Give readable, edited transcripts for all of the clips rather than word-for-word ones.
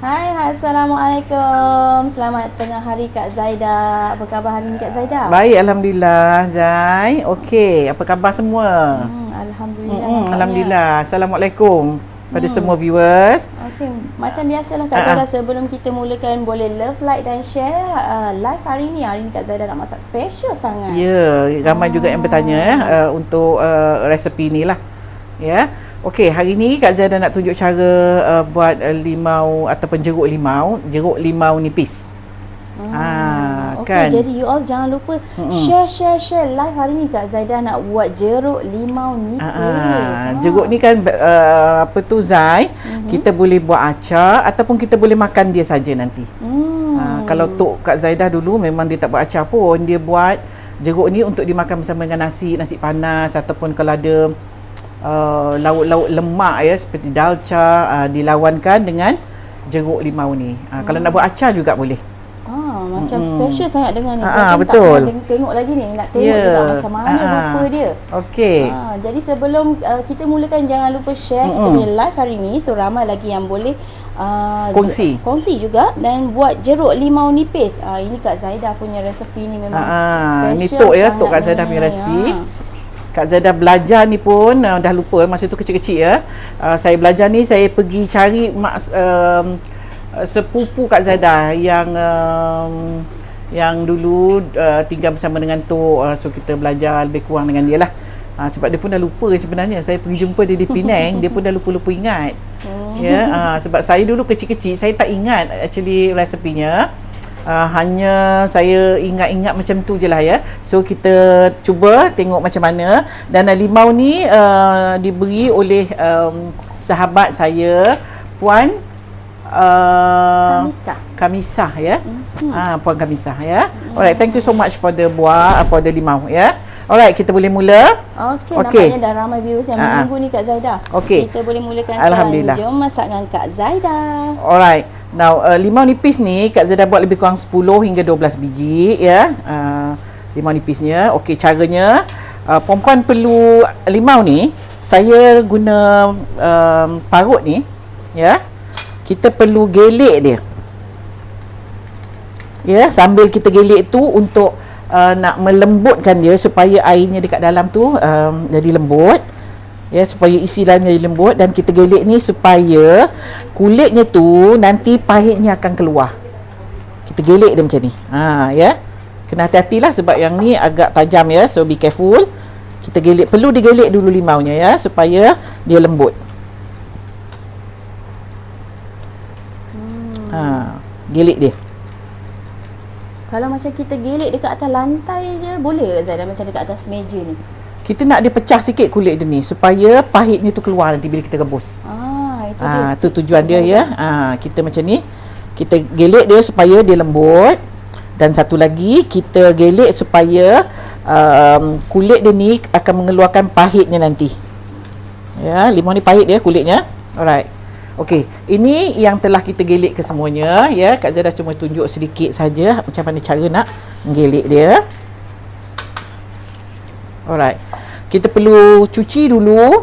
Hai, Assalamualaikum. Selamat tengah hari Kak Zaida. Apa khabar hari ni Kak Zaida? Baik, Alhamdulillah Zai. Okey, apa khabar semua? Alhamdulillah. Nampaknya. Alhamdulillah. Assalamualaikum pada semua viewers. Okey, macam biasalah Kak Zaida, sebelum kita mulakan boleh love, like dan share live hari ni. Hari ni Kak Zaida nak masak special sangat. Ya, ramai juga yang bertanya untuk resepi ni lah. Ya. Okey, hari ni Kak Zaida nak tunjuk cara buat limau ataupun jeruk limau nipis. Okey, jadi you all jangan lupa share live hari ni Kak Zaida nak buat jeruk limau nipis. Jeruk ni kan apa tu Zai, kita boleh buat acar ataupun kita boleh makan dia saja nanti. Kalau Tok Kak Zaida dulu memang dia tak buat acar pun, dia buat jeruk ni untuk dimakan bersama dengan nasi panas ataupun kalau ada lauk-lauk lemak ya seperti dalca, dilawankan dengan jeruk limau ni. Kalau nak buat acar juga boleh. Macam special sangat dengan ni. Betul. Tak tengok lagi ni, nak tengok juga macam mana rupa dia. Okey. Jadi sebelum kita mulakan, jangan lupa share kita punya live hari ni, so ramai lagi yang boleh kongsi juga dan buat jeruk limau nipis. Ini Kak Zaida punya resepi ni memang special. Ni Tok ya, Tok Kak Zaida punya resepi. Kak Zaida belajar ni pun dah lupa masa tu kecil-kecil ya. Saya belajar ni, saya pergi cari sepupu Kak Zaida yang dulu tinggal bersama dengan Tok, so kita belajar lebih kurang dengan dia lah. Sebab dia pun dah lupa sebenarnya. Saya pergi jumpa dia di Penang, dia pun dah lupa-lupa ingat. Ya, sebab saya dulu kecil-kecil saya tak ingat actually resepinya. Hanya saya ingat-ingat macam tu je lah ya. So kita cuba tengok macam mana. Dan limau ni diberi oleh sahabat saya, Puan Kamisah ya. Puan Kamisah ya. Alright, thank you so much for the limau ya. Alright, kita boleh mula. Okey, nampaknya dah ramai viewers yang menunggu ni Kak Zaida. Okey. Kita boleh mulakan Alhamdulillah. sekarang. Jom masak dengan Kak Zaida. Alright. Now, limau nipis ni Kak Zaida buat lebih kurang 10 hingga 12 biji ya. Limau nipisnya. Okey, caranya perempuan perlu limau ni, saya guna parut ni ya. Kita perlu gelik dia. Ya, sambil kita gelik tu untuk nak melembutkan dia supaya airnya dekat dalam tu jadi lembut. Ya, supaya isi dalamnya jadi lembut, dan kita gelik ni supaya kulitnya tu nanti pahitnya akan keluar. Kita gelik dia macam ni. Ya. Kena hati-hatilah sebab yang ni agak tajam ya, so be careful. Kita gelik, perlu digelik dulu limaunya ya supaya dia lembut. Gelik dia. Kalau macam kita gelik dekat atas lantai je, boleh ke Zaida macam dekat atas meja ni? Kita nak dia pecah sikit kulit dia ni supaya pahitnya tu keluar nanti bila kita rebus. Itu tujuan dia ya. Kita macam ni, kita gelik dia supaya dia lembut, dan satu lagi kita gelik supaya kulit dia ni akan mengeluarkan pahitnya nanti. Ya, limau ni pahit dia kulitnya. Alright. Okey, ini yang telah kita gelik ke semuanya ya. Kak Zaida cuma tunjuk sedikit saja macam mana cara nak gelik dia. Alright. Kita perlu cuci dulu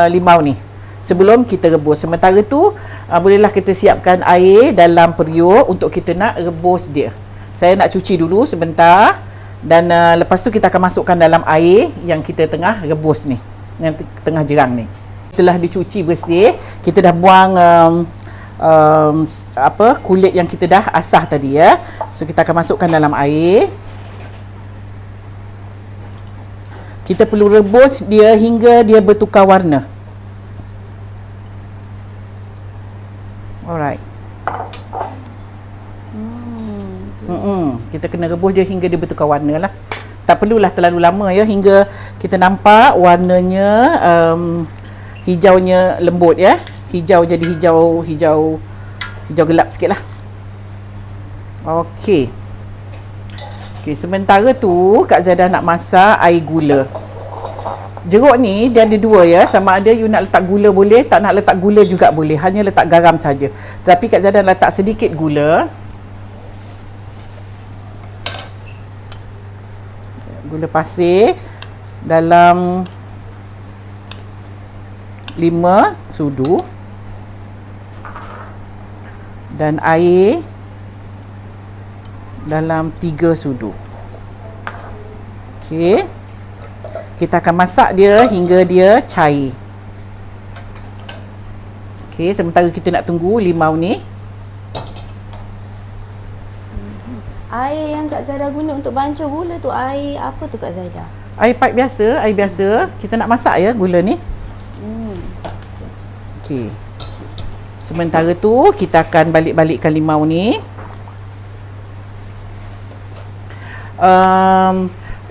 limau ni sebelum kita rebus. Sementara tu bolehlah kita siapkan air dalam periuk untuk kita nak rebus dia. Saya nak cuci dulu sebentar, dan lepas tu kita akan masukkan dalam air yang kita tengah rebus ni, yang tengah jerang ni. Telah dicuci bersih, kita dah buang kulit yang kita dah asah tadi ya. So kita akan masukkan dalam air. Kita perlu rebus dia hingga dia bertukar warna. Alright. Kita kena rebus dia hingga dia bertukar warna lah. Tak perlulah terlalu lama ya, hingga kita nampak warnanya hijaunya lembut ya. Hijau jadi hijau gelap sikit lah. Okey. Sementara tu Kak Zaida nak masak air gula. Jeruk ni dia ada dua ya, sama ada you nak letak gula boleh, tak nak letak gula juga boleh, hanya letak garam saja. Tapi Kak Zaida letak sedikit gula. Gula pasir dalam 5 sudu. dan air dalam 3 sudu. Okey. Kita akan masak dia hingga dia cair. Okey, sementara kita nak tunggu limau ni. Air yang Kak Zaidah guna untuk bancur gula tu air apa tu Kak Zaidah? Air pipe biasa, air biasa. Kita nak masak ya gula ni. Okey. Sementara tu kita akan balik-balikkan limau ni.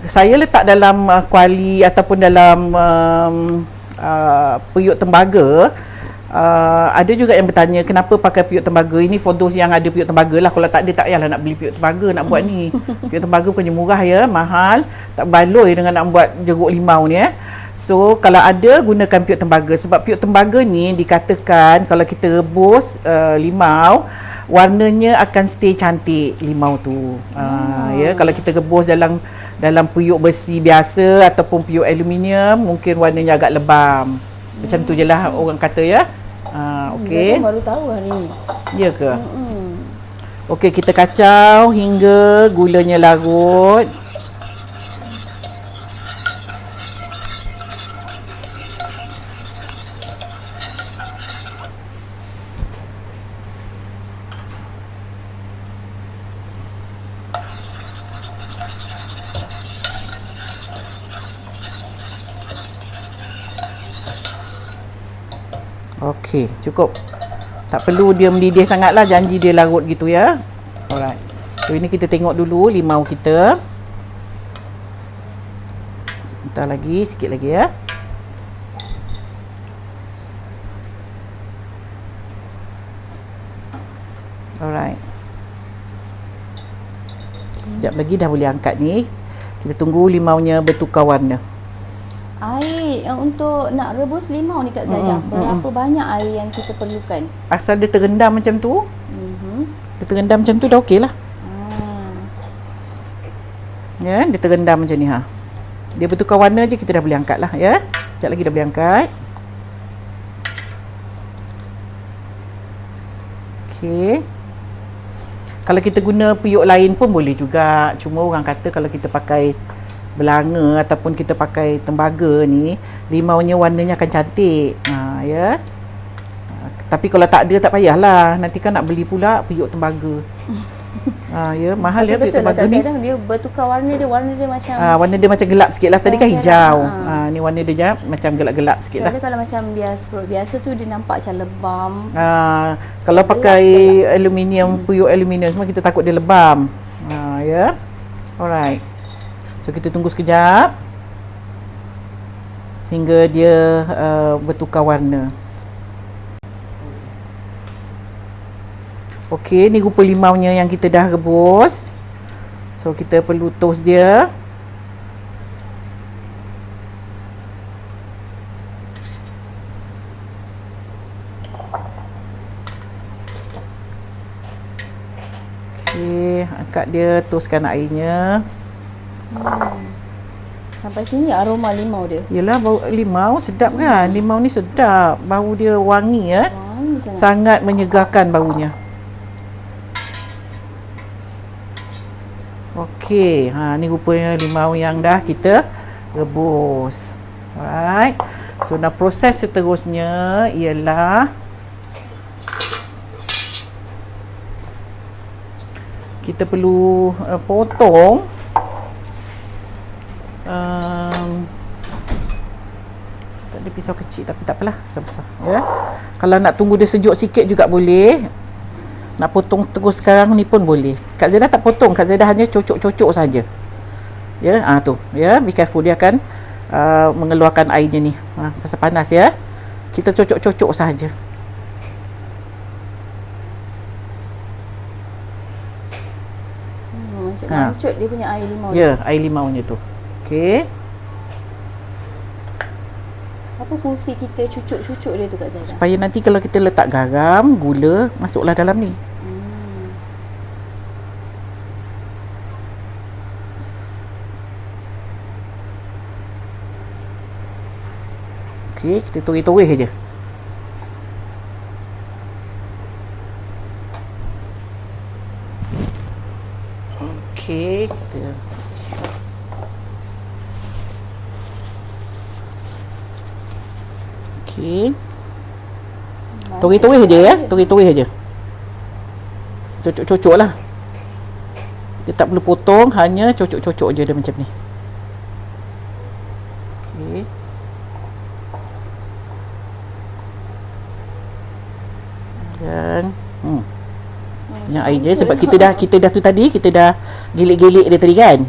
Saya letak dalam kuali ataupun dalam periuk tembaga. Ada juga yang bertanya kenapa pakai periuk tembaga. Ini for those yang ada periuk tembaga lah. Kalau tak ada, tak payahlah nak beli periuk tembaga nak buat ni. Periuk tembaga bukannya murah ya, mahal. Tak baloi dengan nak buat jeruk limau ni. So kalau ada, gunakan periuk tembaga. Sebab periuk tembaga ni dikatakan kalau kita rebus limau, warnanya akan stay cantik limau tu. Ya, kalau kita rebus dalam periuk besi biasa ataupun periuk aluminium, mungkin warnanya agak lebam. Macam tu je lah orang kata ya. Okey. Saya baru tahu hari ni. Ya ke? Okey, kita kacau hingga gulanya larut. Okey, cukup. Tak perlu dia mendidih sangatlah, janji dia larut gitu ya. Alright. So ini kita tengok dulu limau kita. Sebentar lagi, sikit lagi ya. Alright. Sekejap lagi dah boleh angkat ni. Kita tunggu limaunya bertukar warna. Air untuk nak rebus limau ni Kak Zaidah, berapa banyak air yang kita perlukan? Asal dia terendam macam tu, dia terendam macam tu dah okey lah. Ya, dia terendam macam ni ha. Dia bertukar warna je, kita dah boleh angkat lah ya. Sekejap lagi dah boleh angkat. Okey. Kalau kita guna periuk lain pun boleh juga. Cuma orang kata kalau kita pakai belanga ataupun kita pakai tembaga ni, limaunya warnanya akan cantik. Ya. Tapi kalau tak ada, tak payahlah. Nanti kan nak beli pula periuk tembaga. Ya, mahal ya periuk tembaga ni. Betul lah, dia bertukar warna dia macam warna dia macam gelap sikit lah. Tadi kan hijau. Ni warna dia macam gelap-gelap sikit lah. Kalau macam biasa tu dia nampak macam lebam. Kalau pakai aluminium, periuk aluminium semua, kita takut dia lebam. Ya. Alright. So kita tunggu sekejap hingga dia bertukar warna. Okey, ni rupa limaunya yang kita dah rebus. So kita perlu toast dia. Okey, angkat dia, toastkan airnya. Sampai sini aroma limau dia. Yelah, bau limau sedap kan? Limau ni sedap. Bau dia wangi ya. Wangi sangat menyegarkan baunya. Okey, ni rupanya limau yang dah kita rebus. Alright. So nak proses seterusnya ialah kita perlu potong tak ada pisau kecil tapi tak apalah, besar-besar ya. Kalau nak tunggu dia sejuk sikit juga boleh. Nak potong terus sekarang ni pun boleh. Kak Zaidah tak potong, Kak Zaidah hanya cocok-cocok saja. Ya, tu. Ya, be careful, dia akan mengeluarkan airnya ni. Pasal panas ya. Kita cocok-cocok saja. Lancut dia punya air limau. Ya, air limaunya tu. Okey. Apa fungsi kita cucuk-cucuk dia tu Kak Zaidah? Supaya nanti kalau kita letak garam, gula, masuklah dalam ni. Okey, kita toreh-toreh je. Okey, kita okey. Turis-turis je ya, turis-turis je. Cocok-cocok lah. Dia tak perlu potong, hanya cocok-cocok je dia macam ni. Okey. Dan yang air je sebab kita dah tu tadi kita dah gilik-gilik dia tadi kan.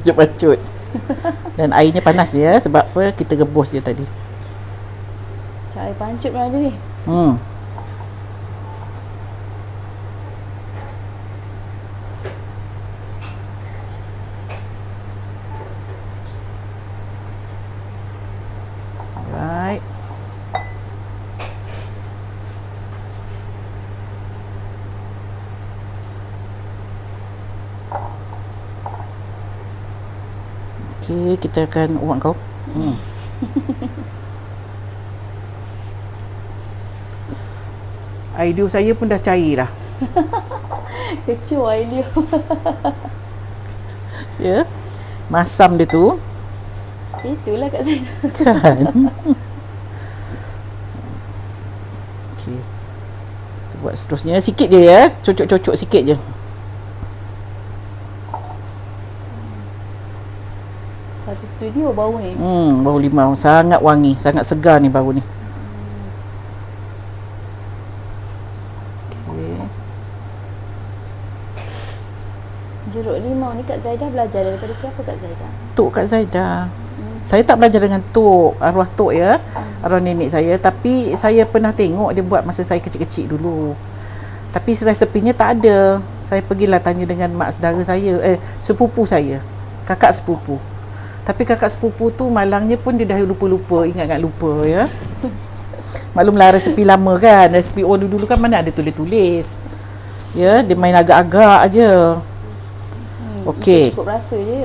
Cepat-cepat. Dan airnya panas ya sebab apa? Kita rebus dia tadi. Air pancut pun ada ni. Alright. Okey, kita akan uap kau. Idea saya pun dah cair dah. Kecoh idea. Ya. Masam dia tu. Itulah kat saya. Kan. Okey. Kita buat seterusnya sikit je ya. Cocok-cocok sikit je. Satu studio bau ni. Bau limau sangat wangi, sangat segar ni bau ni. Jeruk limau ni Kak Zaidah belajar daripada siapa Kak Zaidah? Tok Kak Zaidah. Saya tak belajar dengan Tok, arwah Tok ya. Arwah nenek saya, tapi saya pernah tengok dia buat masa saya kecil-kecil dulu. Tapi resepinya tak ada. Saya pergilah tanya dengan mak saudara saya, sepupu saya. Kakak sepupu. Tapi kakak sepupu tu malangnya pun dia dah lupa-lupa, ingat-ingat lupa ya. Maklumlah resepi lama kan, resepi orang dulu kan mana ada tulis-tulis. Ya, dia main agak-agak aje. Okey. Cukup rasa je.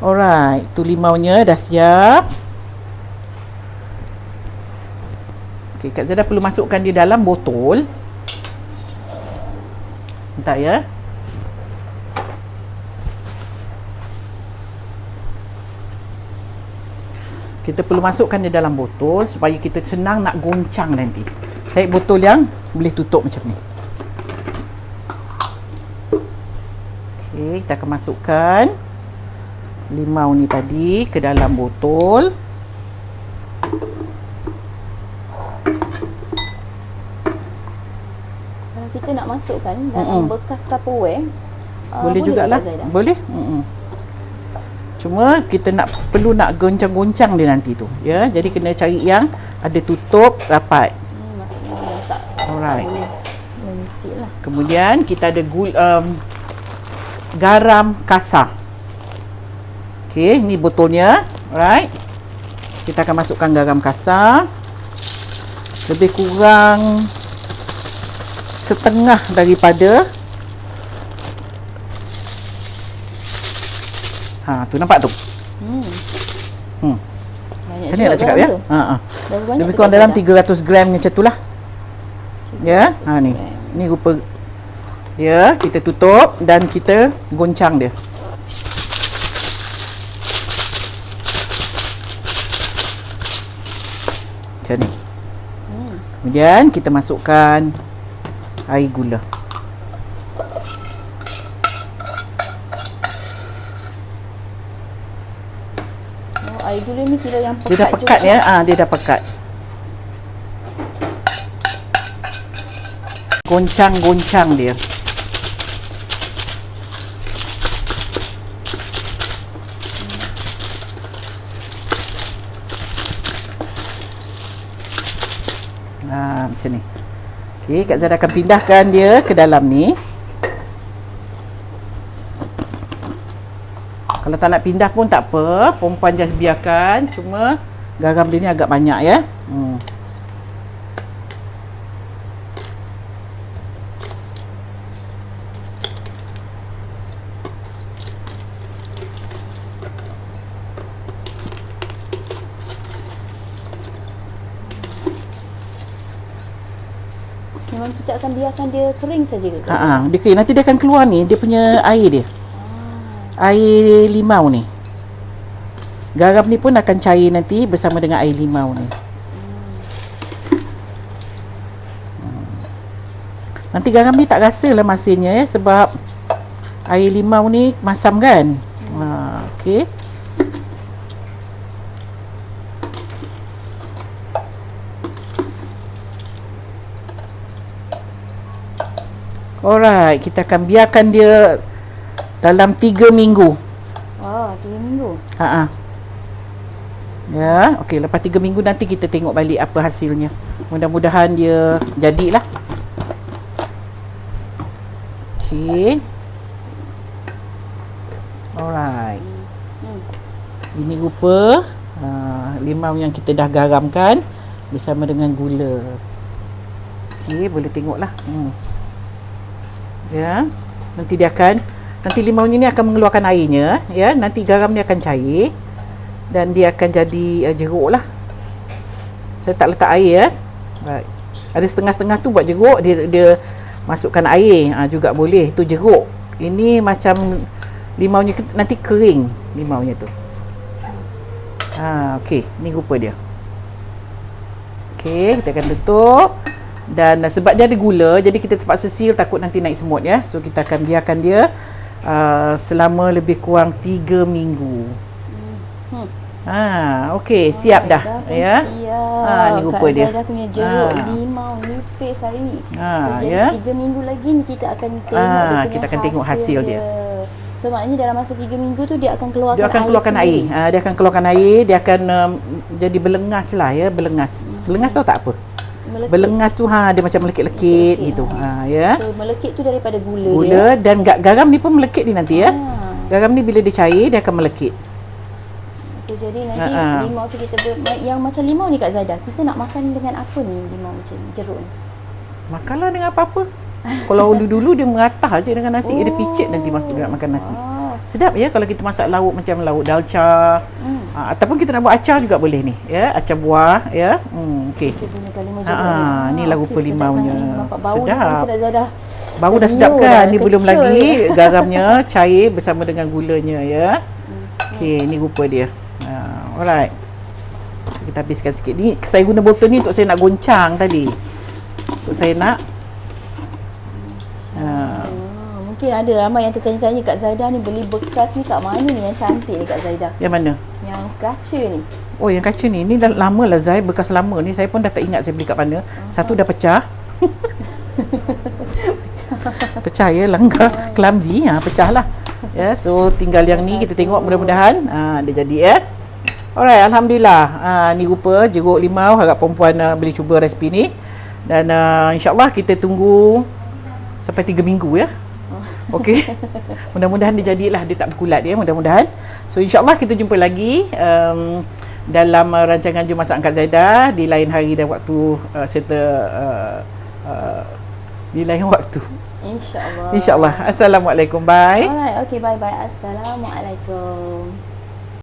Alright, tu limaunya dah siap. Okey, Kak Zaidah perlu masukkan dia dalam botol. Bentar ya. Kita perlu masukkan dia dalam botol supaya kita senang nak goncang nanti. Saya botol yang boleh tutup macam ni. Okey, kita akan masukkan limau ni tadi ke dalam botol. Kalau kita nak masukkan dalam bekas Tupperware, boleh jugalah. Boleh. Cuma kita perlu nak goncang-goncang dia nanti tu. Ya, jadi kena cari yang ada tutup rapat. Maksudnya tak. Alright. Lentik lah. Kemudian kita ada garam kasar. Okey, ni botolnya. Alright. Kita akan masukkan garam kasar. Lebih kurang setengah daripada tu nampak tu. Macam ni nak cakap ya? Lebih kurang dalam 300 gram macam tu lah. Ya, ni. Ni rupa dia, kita tutup dan kita goncang dia. Macam ni. Kemudian kita masukkan air gula. Air gula ni kira yang pekat. Dia dah pekat juga. Ya, dia dah pekat. Goncang-goncang dia. Macam ni. Okey, Kak Zaidah akan pindahkan dia ke dalam ni. Kalau tak nak pindah pun tak apa, perempuan just biarkan. Cuma garam dia ni agak banyak ya. memang kita akan biarkan dia kering saja ke? Dia kering. Nanti dia akan keluar ni, dia punya air dia. Air limau ni. Garam ni pun akan cair nanti bersama dengan air limau ni. Nanti garam ni tak rasalah masinnya ya, sebab air limau ni masam kan. Okey. Alright, kita akan biarkan dia dalam 3 minggu. 3 minggu. Ya, okey, lepas 3 minggu nanti kita tengok balik apa hasilnya. Mudah-mudahan dia jadilah. Okey. Alright. Ini rupa limau yang kita dah garamkan bersama dengan gula. Okey, boleh tengoklah. Ya. Nanti limaunya ni akan mengeluarkan airnya, ya. Nanti garam ni akan cair dan dia akan jadi jeruk lah. Saya tak letak air ya. Baik. Ada setengah-setengah tu buat jeruk, dia masukkan air juga boleh. Itu jeruk. Ini macam limaunya nanti kering limaunya tu. Okey, ni rupa dia. Okey, kita akan tutup. Dan sebab dia ada gula, jadi kita terpaksa seal, takut nanti naik semut ya. So kita akan biarkan dia selama lebih kurang 3 minggu. Okey, siap dah ya. Siap. Ni rupa dia. Saya dah punya jeruk limau nipis hari ni. Jadi ya. 3 minggu lagi ni kita akan tengok kita akan tengok hasil dia. So maknanya dalam masa 3 minggu tu dia akan keluarkan air. Dia akan keluarkan air. Dia akan keluarkan air, dia akan jadi belengas lah ya, belengas. Belengas tahu tak apa? Melekit. Belengas tu dia macam melekit-lekit gitu. Ya. So melekit tu daripada gula dia. Gula dan garam ni pun melekit ni nanti ya. Garam ni bila dia cair dia akan melekit. So jadi nanti limau tu kita yang macam limau ni Kak Zaidah, kita nak makan dengan apa ni limau macam jeruk ni? Makanlah dengan apa-apa. Kalau dulu dia meratah je dengan nasi, dia picit nanti masa dia nak makan nasi. Sedap ya kalau kita masak lauk macam lauk dalca. Ataupun kita nak buat acar juga boleh ni ya, acar buah ya. Okey. Inilah rupa limaunya. Sedap. Bau dah sedap kan? Ni belum lagi garamnya cair bersama dengan gulanya ya. Okey, ni rupa dia. Alright. Kita habiskan sikit. Ni saya guna botol ni untuk saya nak goncang tadi. Untuk saya nak mungkin ada ramai yang tertanya-tanya Kak Zaidah ni beli bekas ni kat mana ni yang cantik ni Kak Zaidah? Yang mana? Yang kaca ni. Oh, yang kaca ni. Ni dah lama lah Zai, bekas lama ni. Saya pun dah tak ingat saya beli kat mana. Satu dah pecah. Pecah ya, langgar clumsy, pecah lah. Ya, so tinggal yang ni kita tengok mudah-mudahan dia jadi ya. Alright, alhamdulillah. Ni rupa jeruk limau, harap perempuan boleh cuba resipi ni. Dan insya-Allah kita tunggu sampai 3 minggu ya. Okey. Mudah-mudahan dia jadilah, dia tak berkulat ya, mudah-mudahan. So insya-Allah kita jumpa lagi dalam rancangan Jom Masak Kak Zaidah di lain hari dan waktu serta di lain waktu. InsyaAllah. InsyaAllah. Assalamualaikum. Bye. Alright, okay, bye-bye. Assalamualaikum.